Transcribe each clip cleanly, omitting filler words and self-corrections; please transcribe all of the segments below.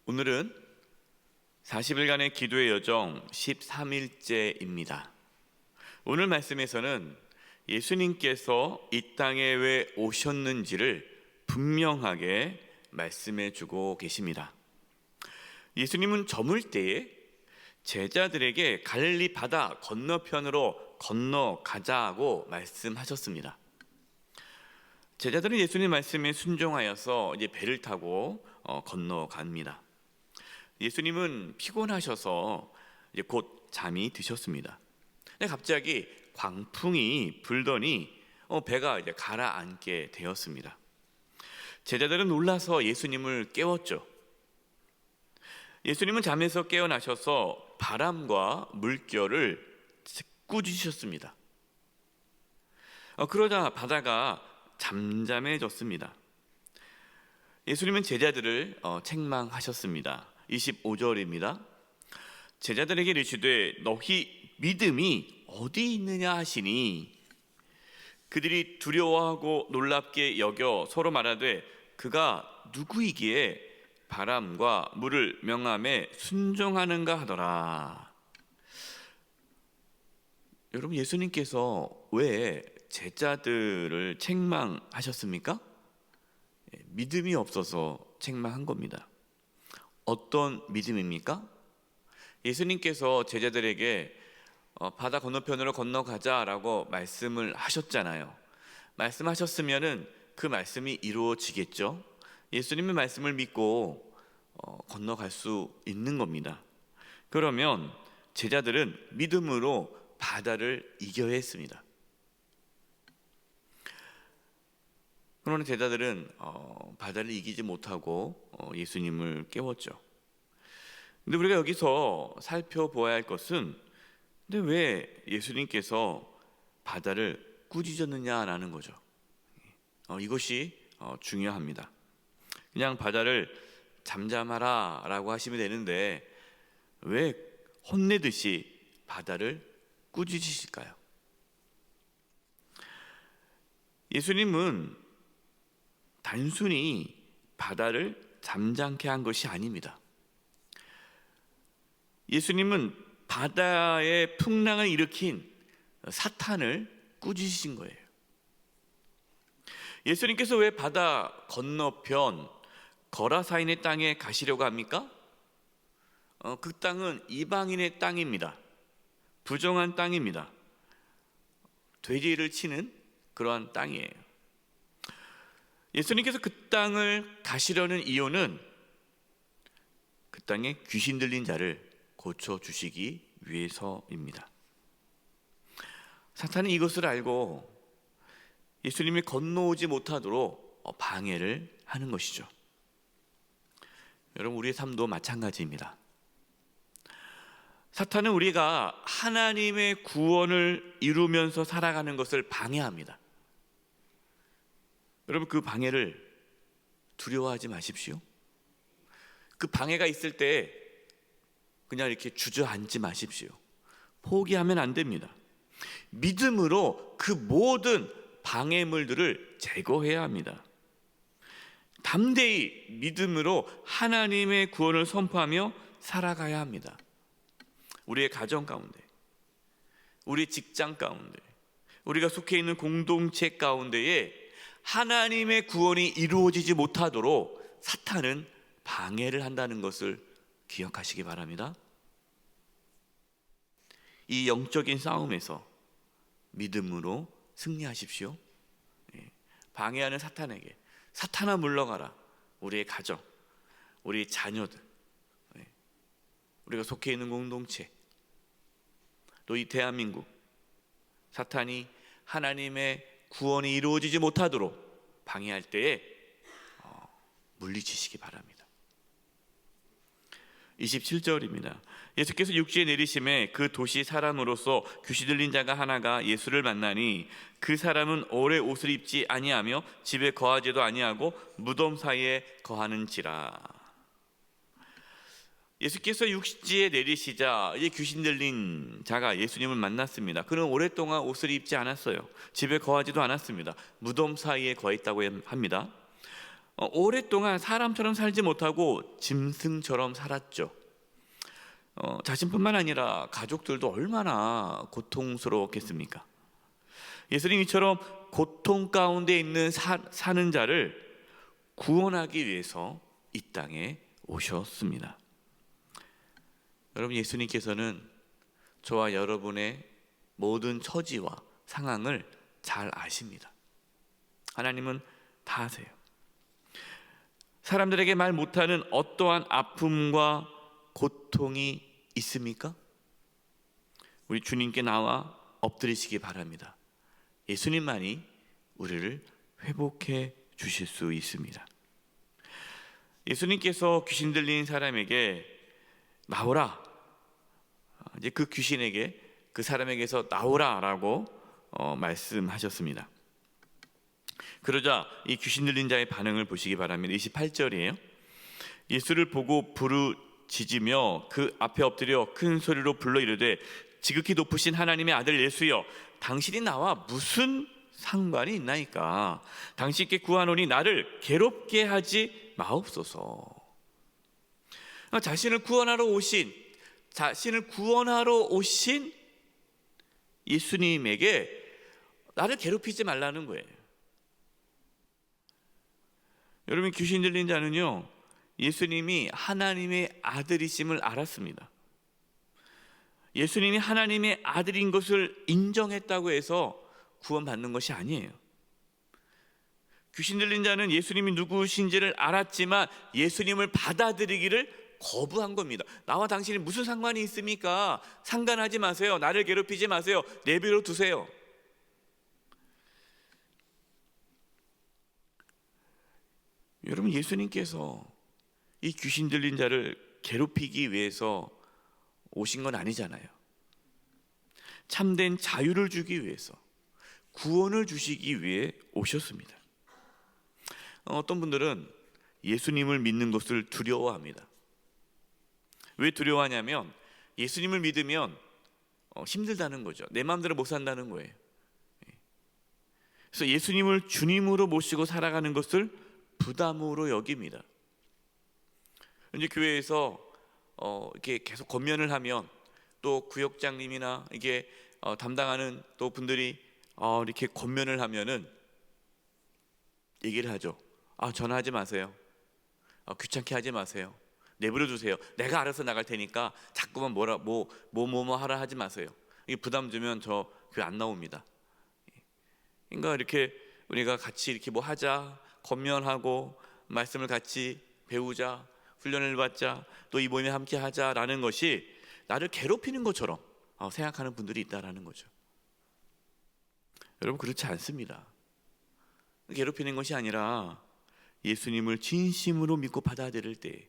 오늘은 40일간의 기도의 여정 13일째입니다. 오늘 말씀에서는 예수님께서 이 땅에 왜 오셨는지를 분명하게 말씀해 주고 계십니다. 예수님은 저물 때에 제자들에게 갈릴리 바다 건너편으로 건너가자고 말씀하셨습니다. 제자들은 예수님 말씀에 순종하여서 이제 배를 타고 건너갑니다. 예수님은 피곤하셔서 이제 곧 잠이 드셨습니다. 근데 갑자기 광풍이 불더니 배가 이제 가라앉게 되었습니다. 제자들은 놀라서 예수님을 깨웠죠. 예수님은 잠에서 깨어나셔서 바람과 물결을 꾸짖으셨습니다. 그러자 바다가 잠잠해졌습니다. 예수님은 제자들을 책망하셨습니다. 25절입니다. 제자들에게 이르시되 너희 믿음이 어디 있느냐 하시니 그들이 두려워하고 놀랍게 여겨 서로 말하되 그가 누구이기에 바람과 물을 명함에 순종하는가 하더라. 여러분, 예수님께서 왜 제자들을 책망하셨습니까? 믿음이 없어서 책망한 겁니다. 어떤 믿음입니까? 예수님께서 제자들에게 바다 건너편으로 건너가자라고 말씀을 하셨잖아요. 말씀하셨으면은 그 말씀이 이루어지겠죠. 예수님의 말씀을 믿고 건너갈 수 있는 겁니다. 그러면 제자들은 믿음으로 바다를 이겨야 했습니다. 그러나 제자들은 바다를 이기지 못하고 예수님을 깨웠죠. 근데 우리가 여기서 살펴보아야 할 것은 근데 왜 예수님께서 바다를 꾸짖었느냐라는 거죠. 이것이 중요합니다. 그냥 바다를 잠잠하라 라고 하시면 되는데 왜 혼내듯이 바다를 꾸짖으실까요? 예수님은 단순히 바다를 잠잠케 한 것이 아닙니다. 예수님은 바다의 풍랑을 일으킨 사탄을 꾸짖으신 거예요. 예수님께서 왜 바다 건너편 거라사인의 땅에 가시려고 합니까? 그 땅은 이방인의 땅입니다. 부정한 땅입니다. 돼지를 치는 그러한 땅이에요. 예수님께서 그 땅을 가시려는 이유는 그 땅에 귀신 들린 자를 고쳐주시기 위해서입니다. 사탄은 이것을 알고 예수님이 건너오지 못하도록 방해를 하는 것이죠. 여러분, 우리의 삶도 마찬가지입니다. 사탄은 우리가 하나님의 구원을 이루면서 살아가는 것을 방해합니다. 여러분, 그 방해를 두려워하지 마십시오. 그 방해가 있을 때 그냥 이렇게 주저앉지 마십시오. 포기하면 안 됩니다. 믿음으로 그 모든 방해물들을 제거해야 합니다. 담대히 믿음으로 하나님의 구원을 선포하며 살아가야 합니다. 우리의 가정 가운데, 우리 직장 가운데, 우리가 속해 있는 공동체 가운데에 하나님의 구원이 이루어지지 못하도록 사탄은 방해를 한다는 것을 기억하시기 바랍니다. 이 영적인 싸움에서 믿음으로 승리하십시오. 방해하는 사탄에게 사탄아 물러가라. 우리의 가정, 우리 자녀들, 우리가 속해 있는 공동체, 또 이 대한민국, 사탄이 하나님의 구원이 이루어지지 못하도록 방해할 때에 물리치시기 바랍니다. 27절입니다. 예수께서 육지에 내리심에 그 도시 사람으로서 귀신 들린 자가 하나가 예수를 만나니 그 사람은 오래 옷을 입지 아니하며 집에 거하지도 아니하고 무덤 사이에 거하는지라. 예수께서 육지에 내리시자 이제 귀신 들린 자가 예수님을 만났습니다. 그는 오랫동안 옷을 입지 않았어요. 집에 거하지도 않았습니다. 무덤 사이에 거했다고 합니다. 오랫동안 사람처럼 살지 못하고 짐승처럼 살았죠. 자신뿐만 아니라 가족들도 얼마나 고통스러웠겠습니까? 예수님 이처럼 고통 가운데 있는 사는 자를 구원하기 위해서 이 땅에 오셨습니다. 여러분, 예수님께서는 저와 여러분의 모든 처지와 상황을 잘 아십니다. 하나님은 다 아세요. 사람들에게 말 못하는 어떠한 아픔과 고통이 있습니까? 우리 주님께 나와 엎드리시기 바랍니다. 예수님만이 우리를 회복해 주실 수 있습니다. 예수님께서 귀신 들린 사람에게 나오라, 이제 그 귀신에게 그 사람에게서 나오라라고 말씀하셨습니다. 그러자 이 귀신 들린 자의 반응을 보시기 바랍니다. 28절이에요. 예수를 보고 부르짖으며 그 앞에 엎드려 큰 소리로 불러 이르되 지극히 높으신 하나님의 아들 예수여, 당신이 나와 무슨 상관이 있나이까? 당신께 구하노니 나를 괴롭게 하지 마옵소서. 자신을 구원하러 오신 예수님에게 나를 괴롭히지 말라는 거예요. 여러분, 귀신 들린 자는요, 예수님이 하나님의 아들이심을 알았습니다. 예수님이 하나님의 아들인 것을 인정했다고 해서 구원받는 것이 아니에요. 귀신 들린 자는 예수님이 누구신지를 알았지만 예수님을 받아들이기를 거부한 겁니다. 나와 당신이 무슨 상관이 있습니까? 상관하지 마세요. 나를 괴롭히지 마세요. 내버려 두세요. 여러분, 예수님께서 이 귀신 들린 자를 괴롭히기 위해서 오신 건 아니잖아요. 참된 자유를 주기 위해서, 구원을 주시기 위해 오셨습니다. 어떤 분들은 예수님을 믿는 것을 두려워합니다. 왜 두려워하냐면 예수님을 믿으면 힘들다는 거죠. 내 마음대로 못 산다는 거예요. 그래서 예수님을 주님으로 모시고 살아가는 것을 부담으로 여깁니다. 이제 교회에서 이렇게 계속 권면을 하면 또 구역장님이나 이게 담당하는 또 분들이 이렇게 권면을 하면은 얘기를 하죠. 전화하지 마세요. 귀찮게 하지 마세요. 내버려 두세요. 내가 알아서 나갈 테니까 자꾸만 뭐 하라 하지 마세요. 이게 부담 주면 저 교회 안 나옵니다. 그러니까 이렇게 우리가 같이 이렇게 뭐 하자, 권면하고 말씀을 같이 배우자, 훈련을 받자, 또 이 모임에 함께 하자라는 것이 나를 괴롭히는 것처럼 생각하는 분들이 있다라는 거죠. 여러분, 그렇지 않습니다. 괴롭히는 것이 아니라 예수님을 진심으로 믿고 받아들일 때,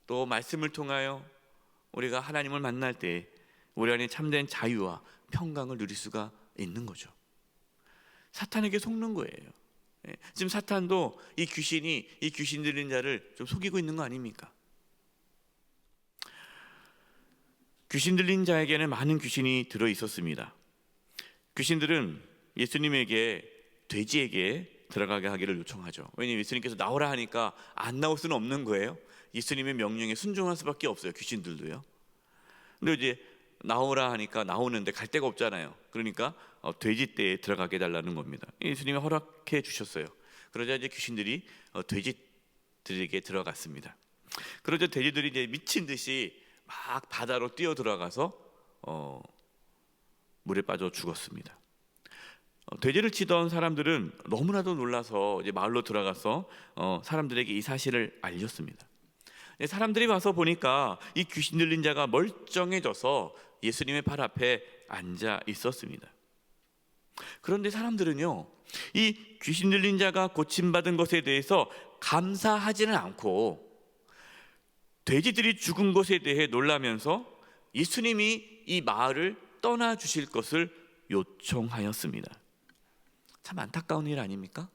또 말씀을 통하여 우리가 하나님을 만날 때 우리 안에 참된 자유와 평강을 누릴 수가 있는 거죠. 사탄에게 속는 거예요. 지금 사탄도 이 귀신 들린 자를 좀 속이고 있는 거 아닙니까? 귀신 들린 자에게는 많은 귀신이 들어 있었습니다. 귀신들은 예수님에게, 돼지에게 들어가게 하기를 요청하죠. 왜냐하면 예수님께서 나오라 하니까 안 나올 수는 없는 거예요. 예수님의 명령에 순종할 수밖에 없어요. 귀신들도요. 근데 이제 나오라 하니까 나오는데 갈 데가 없잖아요. 그러니까 돼지 떼에 들어가게 해달라는 겁니다. 예수님이 허락해 주셨어요. 그러자 이제 귀신들이 돼지들에게 들어갔습니다. 그러자 돼지들이 이제 미친 듯이 막 바다로 뛰어 들어가서 물에 빠져 죽었습니다. 돼지를 치던 사람들은 너무나도 놀라서 이제 마을로 들어가서 사람들에게 이 사실을 알렸습니다. 사람들이 와서 보니까 이 귀신 들린 자가 멀쩡해져서 예수님의 발 앞에 앉아 있었습니다. 그런데 사람들은요, 이 귀신 들린 자가 고침받은 것에 대해서 감사하지는 않고 돼지들이 죽은 것에 대해 놀라면서 예수님이 이 마을을 떠나 주실 것을 요청하였습니다. 참 안타까운 일 아닙니까?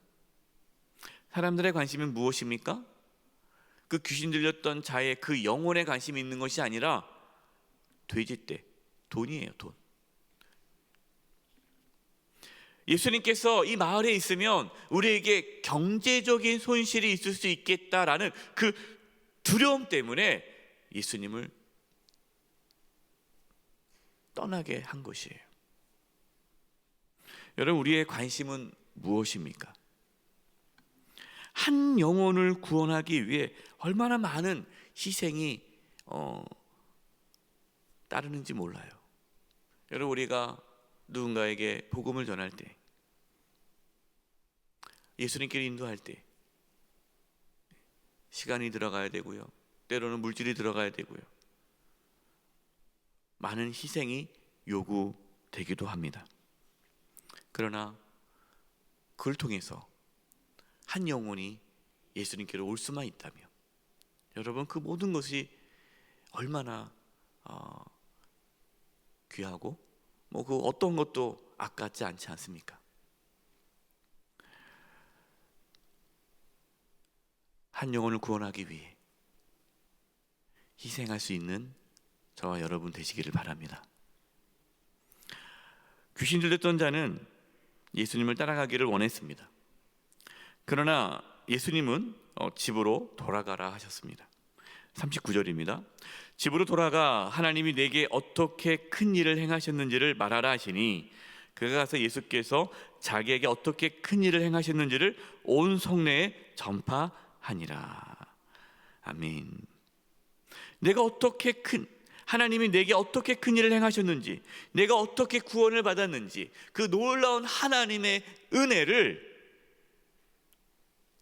사람들의 관심은 무엇입니까? 그 귀신 들렸던 자의 그 영혼에 관심이 있는 것이 아니라 돼지떼, 돈이에요, 돈. 예수님께서 이 마을에 있으면 우리에게 경제적인 손실이 있을 수 있겠다라는 그 두려움 때문에 예수님을 떠나게 한 것이에요. 여러분, 우리의 관심은 무엇입니까? 한 영혼을 구원하기 위해 얼마나 많은 희생이 따르는지 몰라요. 여러분, 우리가 누군가에게 복음을 전할 때, 예수님께 인도할 때 시간이 들어가야 되고요, 때로는 물질이 들어가야 되고요, 많은 희생이 요구되기도 합니다. 그러나 그걸 통해서 한 영혼이 예수님께로 올 수만 있다면, 여러분, 그 모든 것이 얼마나 귀하고 그 어떤 것도 아깝지 않지 않습니까? 한 영혼을 구원하기 위해 희생할 수 있는 저와 여러분 되시기를 바랍니다. 귀신 들렸던 자는 예수님을 따라가기를 원했습니다. 그러나 예수님은 집으로 돌아가라 하셨습니다. 39절입니다. 집으로 돌아가 하나님이 내게 어떻게 큰 일을 행하셨는지를 말하라 하시니, 그가 가서 예수께서 자기에게 어떻게 큰 일을 행하셨는지를 온 성내에 전파하니라. 아멘. 하나님이 내게 어떻게 큰 일을 행하셨는지, 내가 어떻게 구원을 받았는지, 그 놀라운 하나님의 은혜를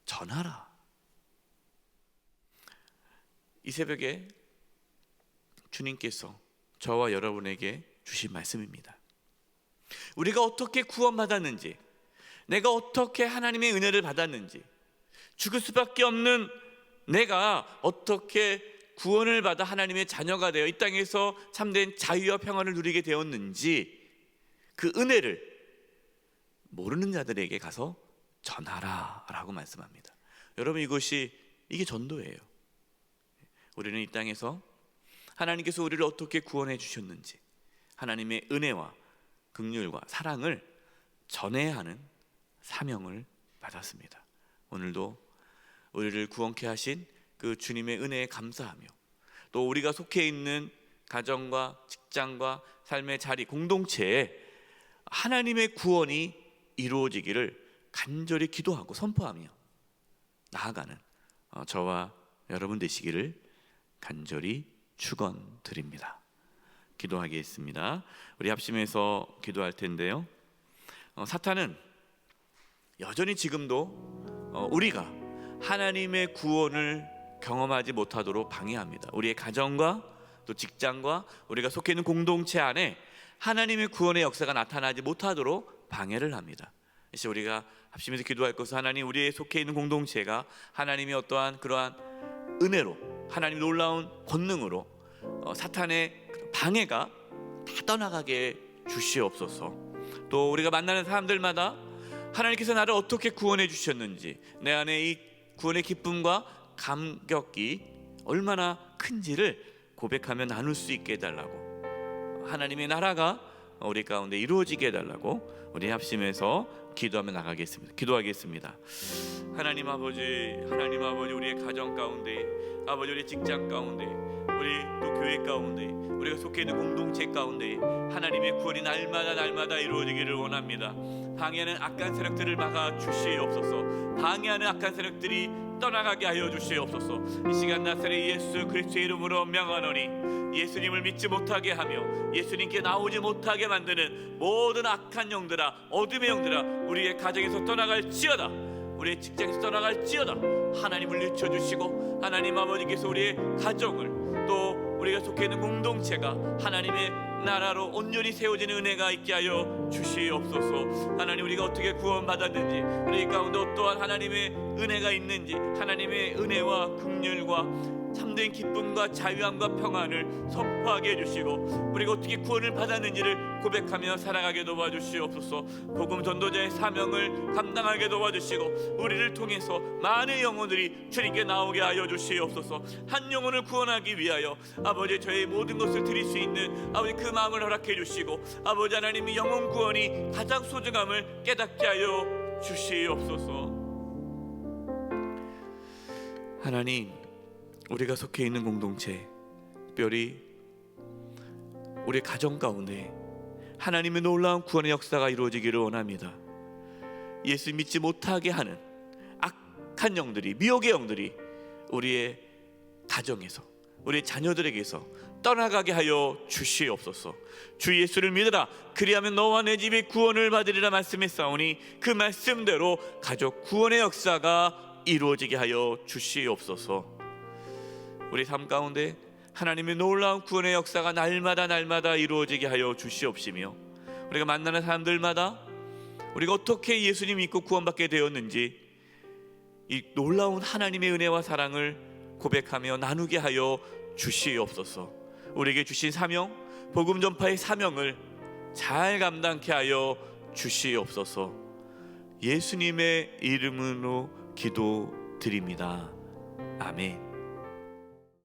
전하라. 이 새벽에 주님께서 저와 여러분에게 주신 말씀입니다. 우리가 어떻게 구원받았는지, 내가 어떻게 하나님의 은혜를 받았는지, 죽을 수밖에 없는 내가 어떻게 구원을 받아 하나님의 자녀가 되어 이 땅에서 참된 자유와 평안을 누리게 되었는지, 그 은혜를 모르는 자들에게 가서 전하라 라고 말씀합니다. 여러분, 이게 전도예요. 우리는 이 땅에서 하나님께서 우리를 어떻게 구원해 주셨는지, 하나님의 은혜와 긍휼과 사랑을 전해야 하는 사명을 받았습니다. 오늘도 우리를 구원케 하신 그 주님의 은혜에 감사하며, 또 우리가 속해 있는 가정과 직장과 삶의 자리, 공동체에 하나님의 구원이 이루어지기를 간절히 기도하고 선포하며 나아가는 저와 여러분 되시기를 간절히 축원드립니다. 기도하겠습니다. 우리 합심해서 기도할 텐데요, 사탄은 여전히 지금도 우리가 하나님의 구원을 경험하지 못하도록 방해합니다. 우리의 가정과 또 직장과 우리가 속해 있는 공동체 안에 하나님의 구원의 역사가 나타나지 못하도록 방해를 합니다. 그래서 우리가 합심해서 기도할 것은, 하나님, 우리의 속해 있는 공동체가 하나님의 어떠한 그러한 은혜로, 하나님의 놀라운 권능으로 사탄의 방해가 다 떠나가게 주시옵소서. 또 우리가 만나는 사람들마다 하나님께서 나를 어떻게 구원해 주셨는지, 내 안에 이 구원의 기쁨과 감격이 얼마나 큰지를 고백하며 나눌 수 있게 해달라고, 하나님의 나라가 우리 가운데 이루어지게 해달라고 우리 합심해서 기도하며 나가겠습니다. 기도하겠습니다. 하나님 아버지, 우리의 가정 가운데, 아버지, 우리 직장 가운데, 우리 또 교회 가운데, 우리가 속해 있는 공동체 가운데 하나님의 구원이 날마다 이루어지기를 원합니다. 방해하는 악한 세력들을 막아 주시옵소서. 방해하는 악한 세력들이 떠나가게 하여 주시옵소서. 이 시간 나사렛 예수 그리스도의 이름으로 명하노니, 예수님을 믿지 못하게 하며 예수님께 나오지 못하게 만드는 모든 악한 영들아, 어둠의 영들아, 우리의 가정에서 떠나갈지어다, 우리의 직장에서 떠나갈지어다. 하나님을 늦춰주시고, 하나님 아버지께서 우리의 가정을, 또 우리가 속해 있는 공동체가 하나님의 나라로 온전히 세워지는 은혜가 있게 하여 주시옵소서. 하나님, 우리가 어떻게 구원받았는지, 우리 가운데 어떠한 하나님의 은혜가 있는지, 하나님의 은혜와 긍휼과 참된 기쁨과 자유함과 평안을 선포하게 해주시고 우리가 어떻게 구원을 받았는지를 고백하며 살아가게 도와주시옵소서. 복음 전도자의 사명을 감당하게 도와주시고 우리를 통해서 많은 영혼들이 주님께 나오게 하여 주시옵소서. 한 영혼을 구원하기 위하여 아버지 저의 모든 것을 드릴 수 있는 아버지 그 마음을 허락해 주시고 아버지 하나님이 영혼 구원이 가장 소중함을 깨닫게 하여 주시옵소서. 하나님, 우리가 속해 있는 공동체, 특별히 우리 가정 가운데 하나님의 놀라운 구원의 역사가 이루어지기를 원합니다. 예수 믿지 못하게 하는 악한 영들이, 미혹의 영들이 우리의 가정에서, 우리 자녀들에게서 떠나가게 하여 주시옵소서. 주 예수를 믿으라, 그리하면 너와 내 집이 구원을 받으리라 말씀했사오니 그 말씀대로 가족 구원의 역사가 이루어지게 하여 주시옵소서. 우리 삶 가운데 하나님의 놀라운 구원의 역사가 날마다 이루어지게 하여 주시옵시며 우리가 만나는 사람들마다 우리가 어떻게 예수님 믿고 구원받게 되었는지 이 놀라운 하나님의 은혜와 사랑을 고백하며 나누게 하여 주시옵소서. 우리에게 주신 사명, 복음 전파의 사명을 잘 감당케 하여 주시옵소서. 예수님의 이름으로 기도드립니다. 아멘.